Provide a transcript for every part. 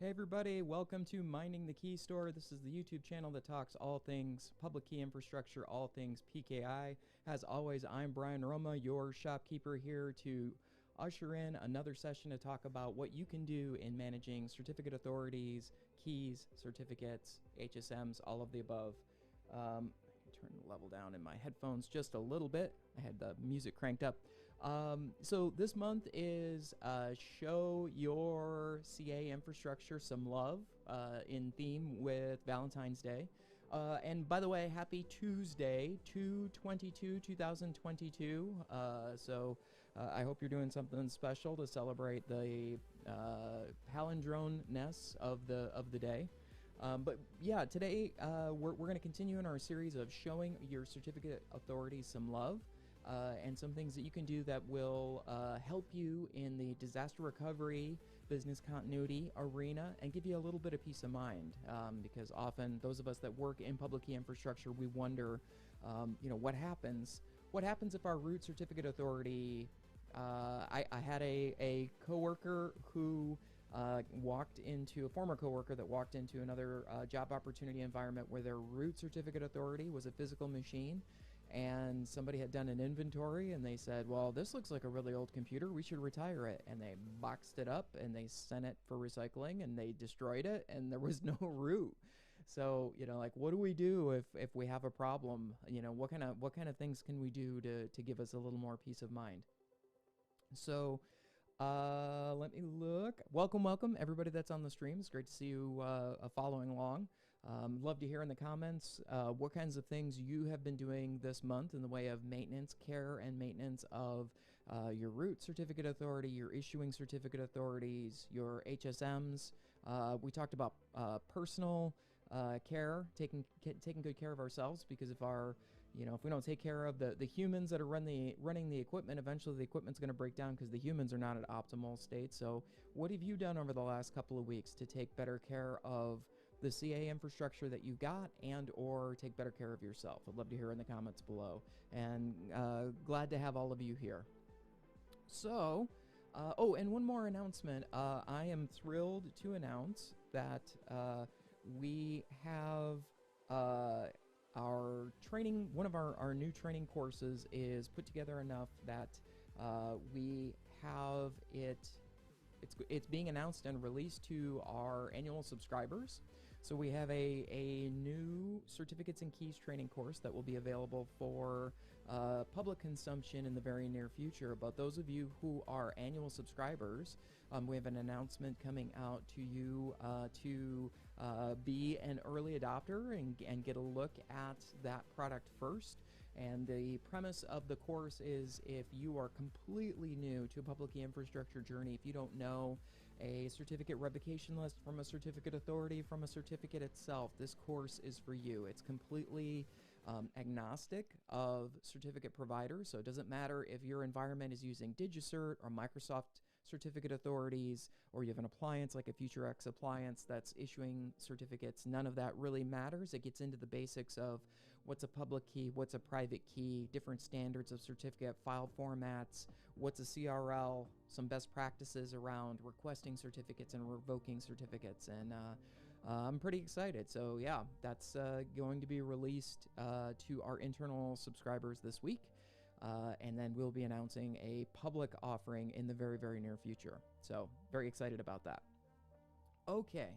Hey everybody, welcome to Minding the Key Store. This is the YouTube channel that talks all things public key infrastructure, all things PKI. As always, I'm Brian Roma, your shopkeeper, here to usher in another session to talk about what you can do in managing certificate authorities, keys, certificates, HSMs, all of the above. Turn the level down in my headphones just a little bit. I had the music cranked up. So this month is show your CA infrastructure some love in theme with Valentine's Day. And by the way, happy Tuesday, 2/22/2022. I hope you're doing something special to celebrate the palindrome-ness of the day. But yeah, today we're going to continue in our series of showing your certificate authorities some love. And some things that you can do that will help you in the disaster recovery, business continuity arena and give you a little bit of peace of mind. Because often those of us that work in public key infrastructure, we wonder, what happens? What happens if our root certificate authority, I had a coworker who walked into, a former coworker that walked into another job opportunity environment where their root certificate authority was a physical machine. And somebody had done an inventory and they said, well, this looks like a really old computer, we should retire it. And they boxed it up and they sent it for recycling and they destroyed it and there was no root. So, what do we do if we have a problem? What kind of things can we do to give us a little more peace of mind? So let me look. Welcome everybody that's on the stream. It's great to see you following along. Love to hear in the comments what kinds of things you have been doing this month in the way of maintenance, care, and maintenance of your root certificate authority, your issuing certificate authorities, your HSMs. We talked about personal care, taking good care of ourselves, because if we don't take care of the humans that are running the equipment, eventually the equipment's going to break down because the humans are not at optimal state. So what have you done over the last couple of weeks to take better care of the CA infrastructure that you've got and or take better care of yourself? I'd love to hear in the comments below, and glad to have all of you here. So, and one more announcement. I am thrilled to announce that we have our training, one of our new training courses is put together enough that we have it's being announced and released to our annual subscribers. So we have a new certificates and keys training course that will be available for public consumption in the very near future. But those of you who are annual subscribers, we have an announcement coming out to you to be an early adopter and get a look at that product first. And the premise of the course is, if you are completely new to a public key infrastructure journey, if you don't know a certificate revocation list from a certificate authority, from a certificate itself, this course is for you. It's completely agnostic of certificate providers, so it doesn't matter if your environment is using DigiCert or Microsoft certificate authorities, or you have an appliance like a FutureX appliance that's issuing certificates. None of that really matters. It gets into the basics of what's a public key, what's a private key, different standards of certificate file formats, what's a CRL, some best practices around requesting certificates and revoking certificates, and I'm pretty excited. So yeah, that's going to be released to our internal subscribers this week. And then we'll be announcing a public offering in the very, very near future. So very excited about that. Okay.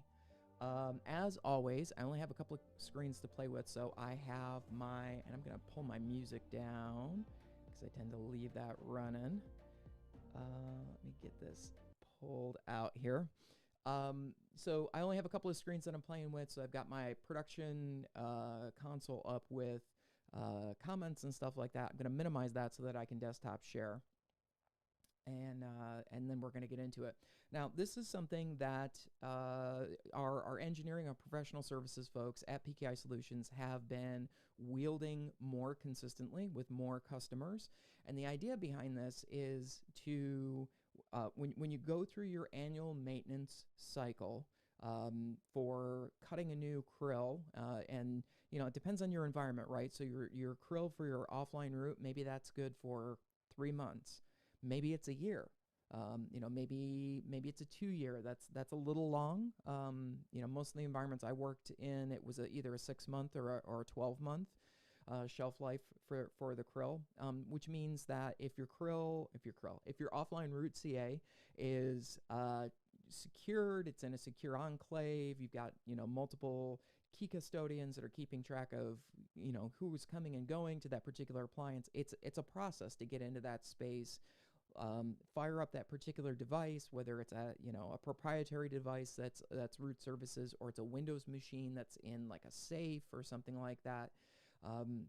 As always, I only have a couple of screens to play with, so I have and I'm going to pull my music down because I tend to leave that running. Let me get this pulled out here. So I only have a couple of screens that I'm playing with, so I've got my production console up with comments and stuff like that. I'm going to minimize that so that I can desktop share. And then we're going to get into it. Now, this is something that our engineering and professional services folks at PKI Solutions have been wielding more consistently with more customers. And the idea behind this is to, when you go through your annual maintenance cycle, for cutting a new CRL, and it depends on your environment, right? So your CRL for your offline route, maybe that's good for 3 months. Maybe it's a year. Maybe it's a 2 year. That's a little long. Most of the environments I worked in, it was either a 6 month or a 12 month shelf life for the krill, which means that if your offline root CA is secured, it's in a secure enclave, you've got multiple key custodians that are keeping track of who's coming and going to that particular appliance. It's a process to get into that space. Fire up that particular device, whether it's a proprietary device that's root services, or it's a Windows machine that's in like a safe or something like that.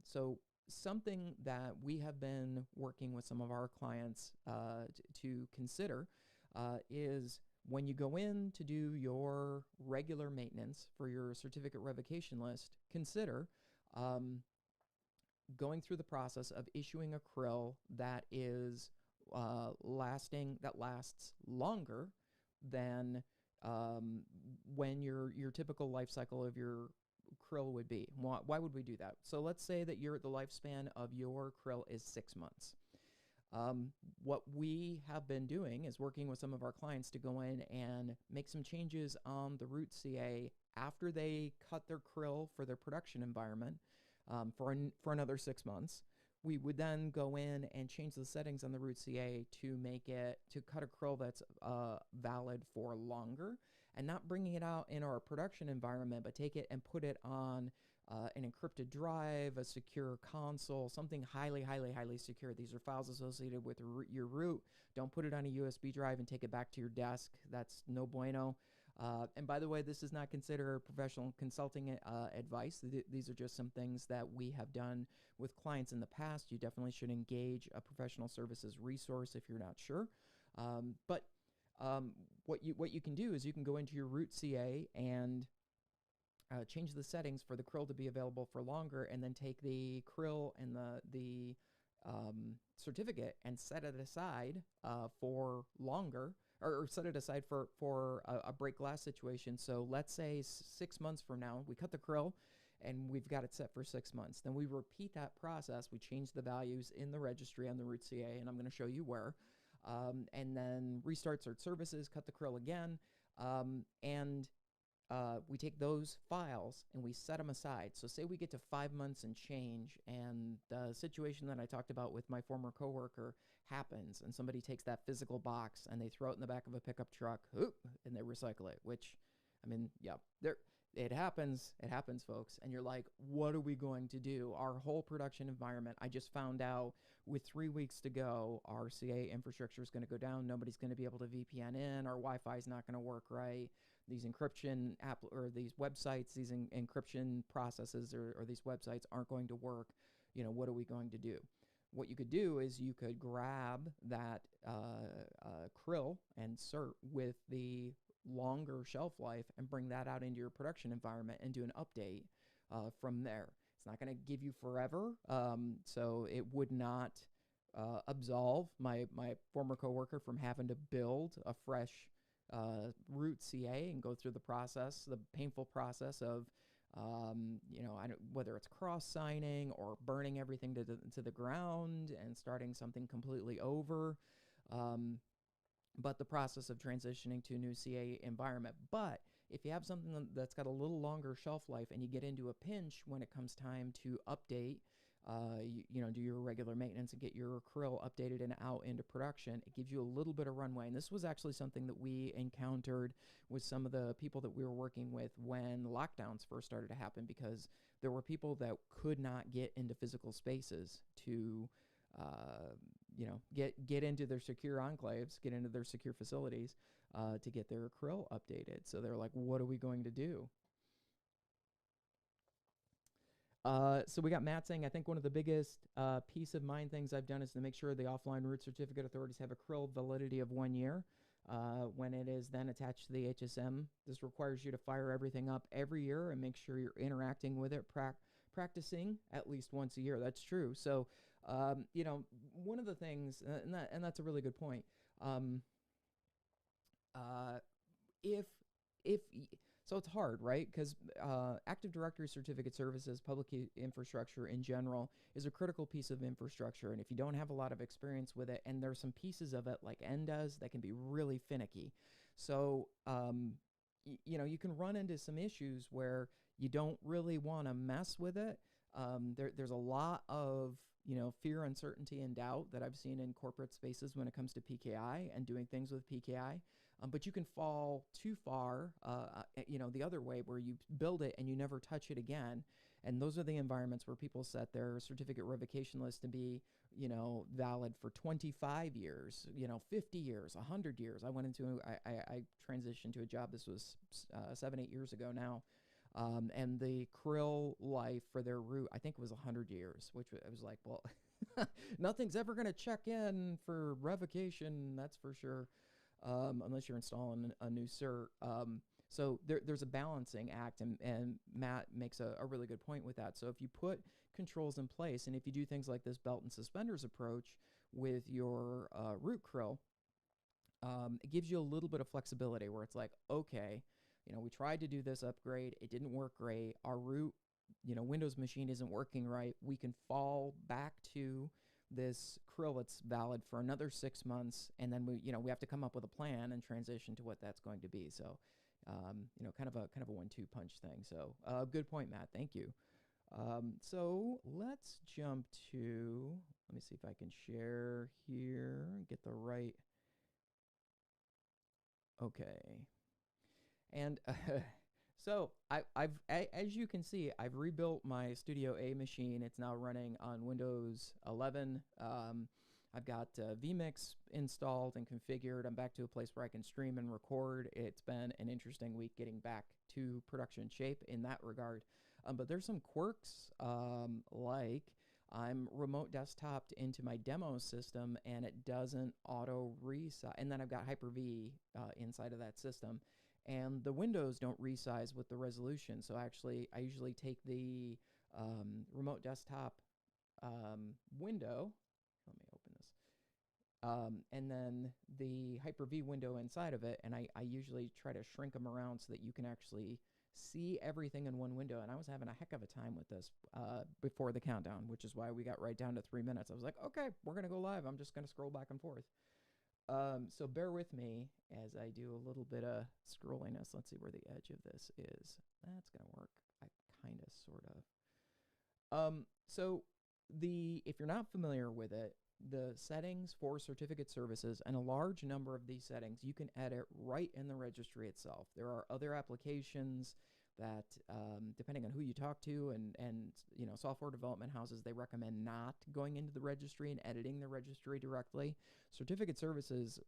So something that we have been working with some of our clients to consider is when you go in to do your regular maintenance for your certificate revocation list, consider going through the process of issuing a krill that is lasts longer than when your typical life cycle of your krill would be. Why would we do that? So let's say that the lifespan of your krill is 6 months. What we have been doing is working with some of our clients to go in and make some changes on the root CA after they cut their krill for their production environment for another 6 months. We would then go in and change the settings on the root CA to cut a krill that's valid for longer, and not bringing it out in our production environment, but take it and put it on an encrypted drive, a secure console, something highly, highly, highly secure. These are files associated with your root. Don't put it on a USB drive and take it back to your desk. That's no bueno. And by the way, this is not considered professional consulting advice. These are just some things that we have done with clients in the past. You definitely should engage a professional services resource if you're not sure. But what you can do is you can go into your root CA and change the settings for the krill to be available for longer, and then take the krill and the certificate and set it aside for longer, or set it aside for a break glass situation. So let's say 6 months from now, we cut the krill and we've got it set for 6 months. Then we repeat that process. We change the values in the registry on the root CA, and I'm going to show you where. And then restart cert services, cut the krill again, and we take those files and we set them aside. So say we get to 5 months and change, and the situation that I talked about with my former coworker happens, and somebody takes that physical box and they throw it in the back of a pickup truck, and they recycle it, which, I mean, yeah, it happens, folks. And you're like, what are we going to do? Our whole production environment, I just found out with 3 weeks to go, our CA infrastructure is going to go down. Nobody's going to be able to VPN in. Our Wi-Fi is not going to work right. These encryption these websites, these encryption processes or these websites aren't going to work. What are we going to do? What you could do is you could grab that krill and cert with the longer shelf life and bring that out into your production environment and do an update from there. It's not going to give you forever, so it would not absolve my former coworker from having to build a fresh root CA and go through the painful process of whether it's cross-signing or burning everything to the ground and starting something completely over. But the process of transitioning to a new CA environment. But if you have something that's got a little longer shelf life and you get into a pinch when it comes time to update, do your regular maintenance and get your krill updated and out into production, it gives you a little bit of runway. And this was actually something that we encountered with some of the people that we were working with when lockdowns first started to happen, because there were people that could not get into physical spaces to get into their secure enclaves, get into their secure facilities to get their krill updated. So they're like, what are we going to do? So we got Matt saying, I think one of the biggest peace of mind things I've done is to make sure the offline root certificate authorities have a krill validity of 1 year when it is then attached to the HSM. This requires you to fire everything up every year and make sure you're interacting with it, practicing at least once a year. That's true. So, one of the things, and that's a really good point. So it's hard, right? Because Active Directory certificate services, public infrastructure in general, is a critical piece of infrastructure. And if you don't have a lot of experience with it, and there's some pieces of it like N does that can be really finicky. So, you can run into some issues where you don't really want to mess with it. There's a lot of fear, uncertainty, and doubt that I've seen in corporate spaces when it comes to PKI and doing things with PKI. But you can fall too far, the other way where you build it and you never touch it again. And those are the environments where people set their certificate revocation list to be, valid for 25 years, 50 years, 100 years. I transitioned to a job. This was 7-8 years ago now. And the CRL life for their root, I think it was 100 years, which I was like, well, nothing's ever going to check in for revocation, that's for sure, unless you're installing a new cert. So there's a balancing act, and Matt makes a really good point with that. So if you put controls in place, and if you do things like this belt and suspenders approach with your root CRL, it gives you a little bit of flexibility where it's like, okay, we tried to do this upgrade. It didn't work great. Our root, Windows machine isn't working right. We can fall back to this CRL that's valid for another 6 months, and then we have to come up with a plan and transition to what that's going to be. So, kind of a 1-2 punch thing. So, good point, Matt. Thank you. So let's jump to. Let me see if I can share here. Get the right. Okay. And so as you can see, I've rebuilt my Studio A machine. It's now running on Windows 11. I've got vMix installed and configured. I'm back to a place where I can stream and record. It's been an interesting week getting back to production shape in that regard. But there's some quirks, like I'm remote desktoped into my demo system and it doesn't auto resize. And then I've got Hyper-V inside of that system. And the windows don't resize with the resolution. So actually, I usually take the remote desktop window. Let me open this. And then the Hyper-V window inside of it. And I usually try to shrink them around so that you can actually see everything in one window. And I was having a heck of a time with this before the countdown, which is why we got right down to 3 minutes. I was like, okay, we're going to go live. I'm just going to scroll back and forth. So bear with me as I do a little bit of scrolliness. Let's see where the edge of this is. That's going to work. Kind of, sort of. So if you're not familiar with it, the settings for certificate services, and a large number of these settings, you can edit right in the registry itself. There are other applications that, depending on who you talk to, and software development houses, they recommend not going into the registry and editing the registry directly. Certificate services,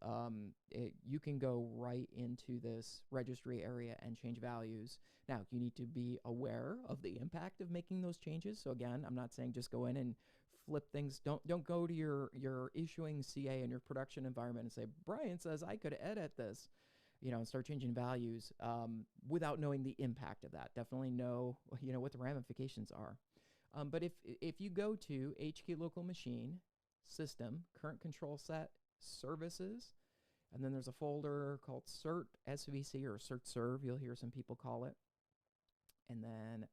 you can go right into this registry area and change values. Now, you need to be aware of the impact of making those changes. So again, I'm not saying just go in and flip things. Don't go to your issuing CA in your production environment and say, Brian says I could edit this, and start changing values without knowing the impact of that. Definitely know, what the ramifications are. But if you go to HK local machine, system, current control set, services, and then there's a folder called cert SVC or cert serve, you'll hear some people call it. And then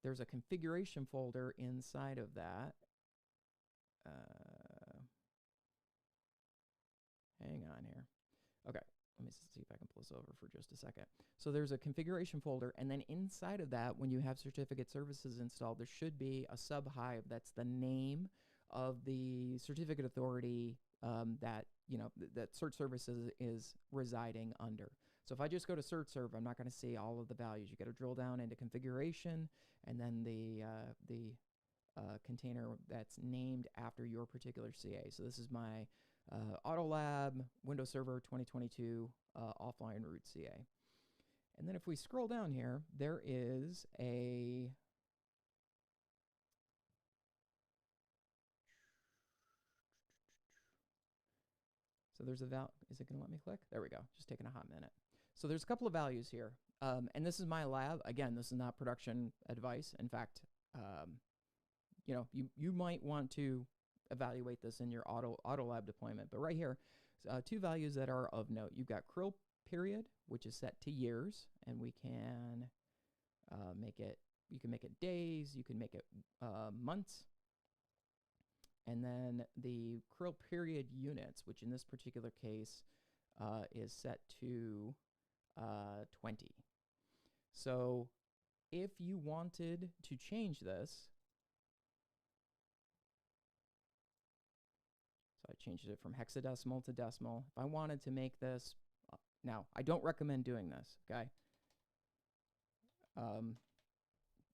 there's a configuration folder inside of that. Hang on here. Okay, let me see if I can pull this over for just a second. So there's a configuration folder, and then inside of that, when you have certificate services installed, there should be a sub-hive that's the name of the certificate authority that cert services is residing under. So if I just go to cert serve, I'm not going to see all of the values. You got to drill down into configuration, and then the container that's named after your particular CA. So this is my AutoLab Windows Server 2022 offline root CA. And then if we scroll down here, there is a is it going to let me click? There we go. Just taking a hot minute. So there's a couple of values here. And this is my lab. Again, this is not production advice. In fact, you might want to evaluate this in your AutoLab deployment. But right here, 2 values that are of note. You've got CRL period, which is set to years, and we can you can make it days, you can make it months. And then the CRL period units, which in this particular case is set to 20. So if you wanted to change this, so I changed it from hexadecimal to decimal. If I wanted to make this, now I don't recommend doing this, okay?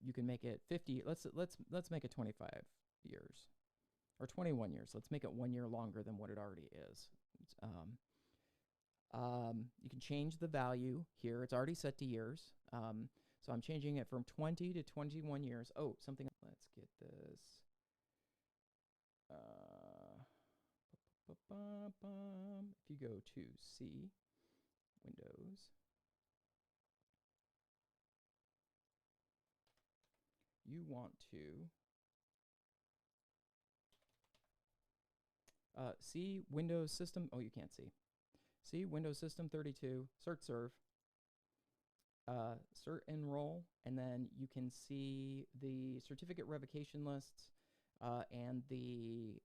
You can make it 50. Let's make it 25 years or 21 years. Let's make it 1 year longer than what it already is. You can change the value here. It's already set to years. So I'm changing it from 20 to 21 years. Oh, something. Let's get this. If you go to C, Windows, you want to see Windows System. Oh, you can't see. See Windows System 32, cert serve, cert enroll, and then you can see the certificate revocation lists and the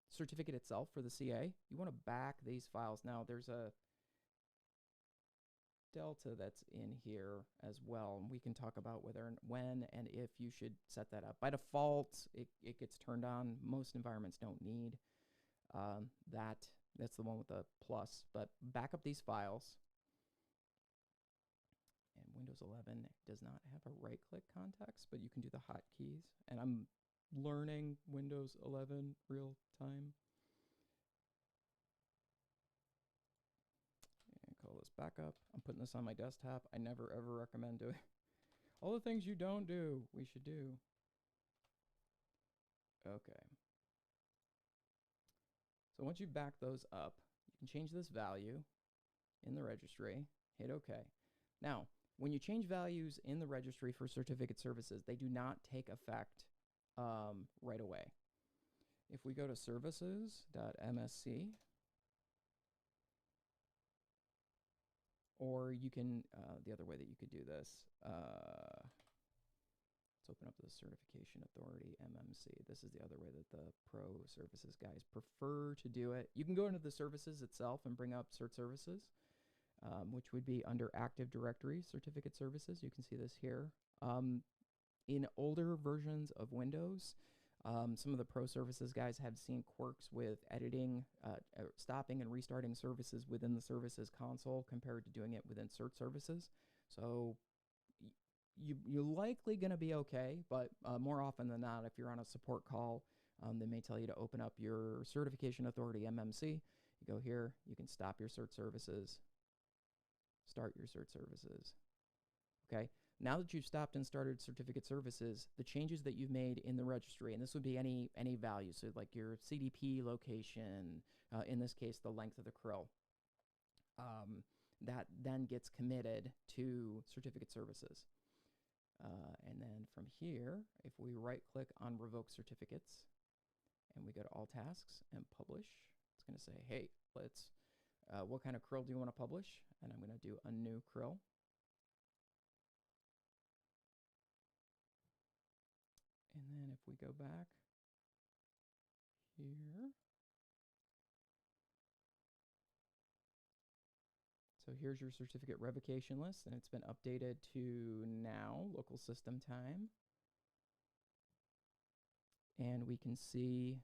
certificate itself for the CA. You want to back these files. Now, there's a delta that's in here as well, and we can talk about whether and when and if you should set that up. By default, it gets turned on. Most environments don't need that's the one with the plus, but back up these files. And Windows 11 does not have a right-click context, but you can do the hotkeys. And I'm learning Windows 11 real time. And call this backup. I'm putting this on my desktop. I never ever recommend doing all the things you don't do, we should do. Okay. So once you back those up, you can change this value in the registry, hit OK. Now, when you change values in the registry for certificate services, they do not take effect right away. If we go to services.msc, or you can, the other way that you could do this, let's open up the Certification Authority, MMC. This is the other way that the pro services guys prefer to do it. You can go into the services itself and bring up cert services, which would be under Active Directory Certificate Services. You can see this here. In older versions of Windows, some of the pro services guys have seen quirks with editing, stopping and restarting services within the services console compared to doing it within cert services. So you're likely going to be okay, but more often than not, if you're on a support call, they may tell you to open up your Certification Authority, MMC. You go here, you can stop your cert services, start your cert services. Okay, now that you've stopped and started certificate services, the changes that you've made in the registry, and this would be any value, so like your CDP location, in this case, the length of the CRL, that then gets committed to certificate services. And then from here, if we right-click on Revoke Certificates, and we go to All Tasks and Publish, it's going to say, hey, let's, what kind of CRL do you want to publish? And I'm going to do a new CRL. And then if we go back here, so here's your certificate revocation list, and it's been updated to now, local system time. And we can see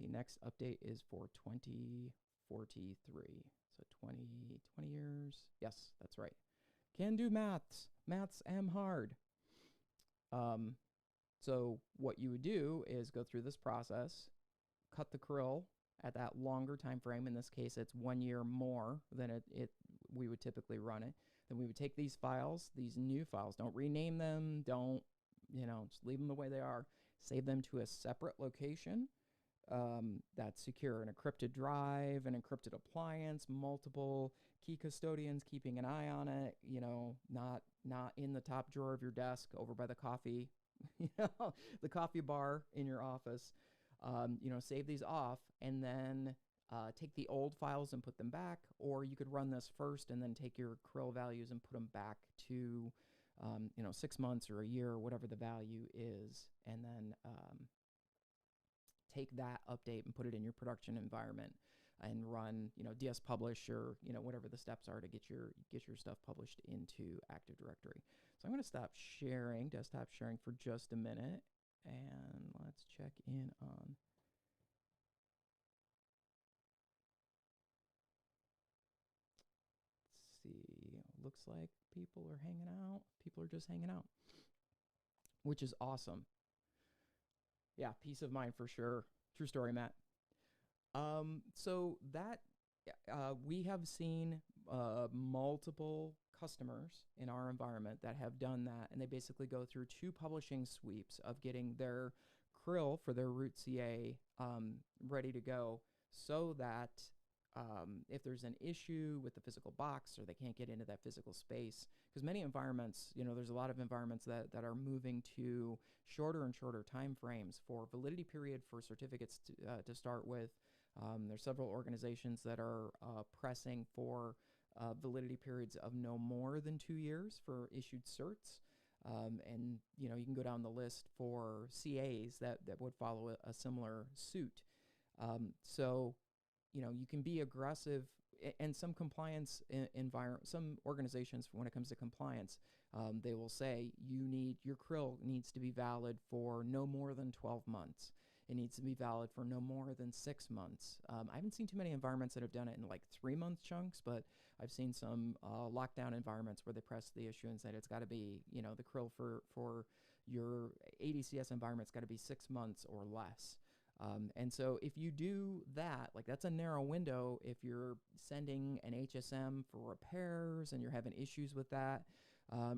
the next update is for 2043. So 20 years. Yes, that's right. Can do maths. Maths am hard. So what you would do is go through this process, cut the CRL at that longer time frame. In this case, it's 1 year more than we would typically run it. Then we would take these files, these new files, don't rename them, don't, just leave them the way they are, save them to a separate location that's secure, an encrypted drive, an encrypted appliance, multiple key custodians keeping an eye on it, not in the top drawer of your desk over by the coffee, the coffee bar in your office. Save these off, and then take the old files and put them back, or you could run this first and then take your CRL values and put them back to 6 months or a year or whatever the value is, and then take that update and put it in your production environment and run ds publish or whatever the steps are to get your stuff published into Active Directory. So I'm going to stop sharing, desktop sharing, for just a minute, and let's check in on. Let's see. Looks like people are hanging out. People are just hanging out, which is awesome. Yeah, peace of mind for sure. True story, Matt. So that we have seen multiple customers in our environment that have done that, and they basically go through 2 publishing sweeps of getting their CRL for their root CA ready to go, so that if there's an issue with the physical box or they can't get into that physical space, because many environments, there's a lot of environments that are moving to shorter and shorter time frames for validity period for certificates to start with. There's several organizations that are pressing for validity periods of no more than 2 years for issued certs. And you can go down the list for CAs that would follow a similar suit. So you can be aggressive, and some compliance some organizations, when it comes to compliance, they will say your CRL needs to be valid for no more than 12 months. It needs to be valid for no more than 6 months. I haven't seen too many environments that have done it in like 3-month chunks, but I've seen some lockdown environments where they press the issue and said it's got to be, the CRL for your ADCS environment's got to be 6 months or less. And so if you do that, like, that's a narrow window. If you're sending an HSM for repairs and you're having issues with that,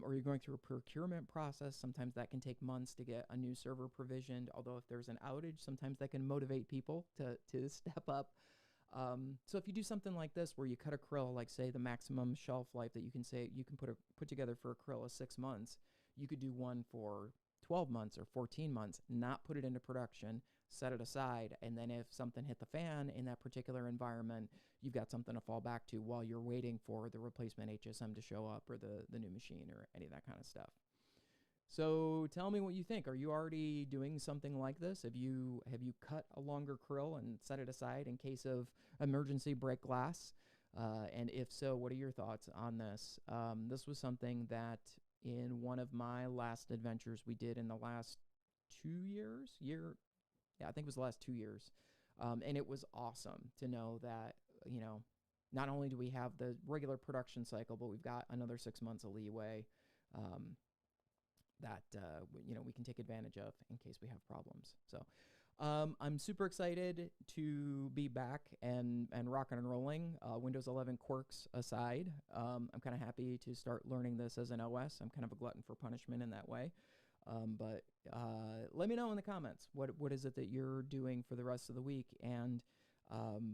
or you're going through a procurement process, sometimes that can take months to get a new server provisioned. Although if there's an outage, sometimes that can motivate people to step up. So if you do something like this, where you cut a CRL, like say the maximum shelf life that you can put together for a CRL is 6 months, you could do one for 12 months or 14 months, not put it into production, set it aside, and then if something hit the fan in that particular environment, you've got something to fall back to while you're waiting for the replacement HSM to show up, or the new machine, or any of that kind of stuff. So tell me what you think. Are you already doing something like this? Have you cut a longer CRL and set it aside in case of emergency break glass? And if so, what are your thoughts on this? This was something that in one of my last adventures we did in the last 2 years. Yeah, I think it was the last 2 years. And it was awesome to know that, not only do we have the regular production cycle, but we've got another 6 months of leeway that we can take advantage of in case we have problems. So I'm super excited to be back and rocking and rolling. Windows 11 quirks aside, I'm kind of happy to start learning this as an OS. I'm kind of a glutton for punishment in that way. But let me know in the comments what is it that you're doing for the rest of the week, and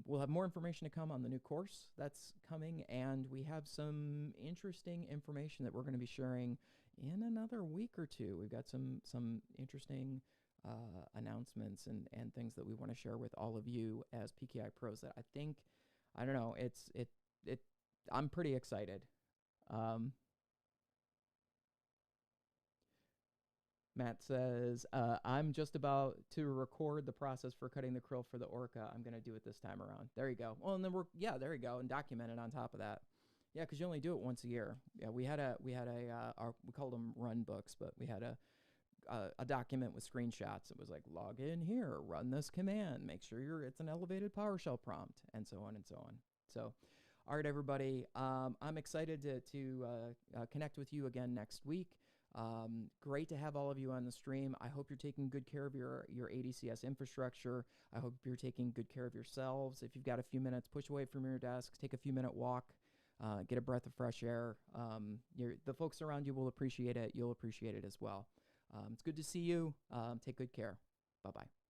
we'll have more information to come on the new course that's coming, and we have some interesting information that we're going to be sharing in another week or two. We've got some interesting announcements and things that we want to share with all of you as PKI pros that I don't know, I'm pretty excited. Matt says, I'm just about to record the process for cutting the CRL for the Orca. I'm going to do it this time around. There you go. Well, and then there you go. And document it on top of that. Yeah, because you only do it once a year. Yeah, we called them run books, but we had a document with screenshots. It was like, log in here, run this command, make sure it's an elevated PowerShell prompt, and so on and so on. So, all right, everybody. I'm excited to connect with you again next week. Great to have all of you on the stream. I hope you're taking good care of your ADCS infrastructure. I hope you're taking good care of yourselves. If you've got a few minutes, push away from your desks, take a few-minute walk, get a breath of fresh air. The folks around you will appreciate it. You'll appreciate it as well. It's good to see you. Take good care. Bye-bye.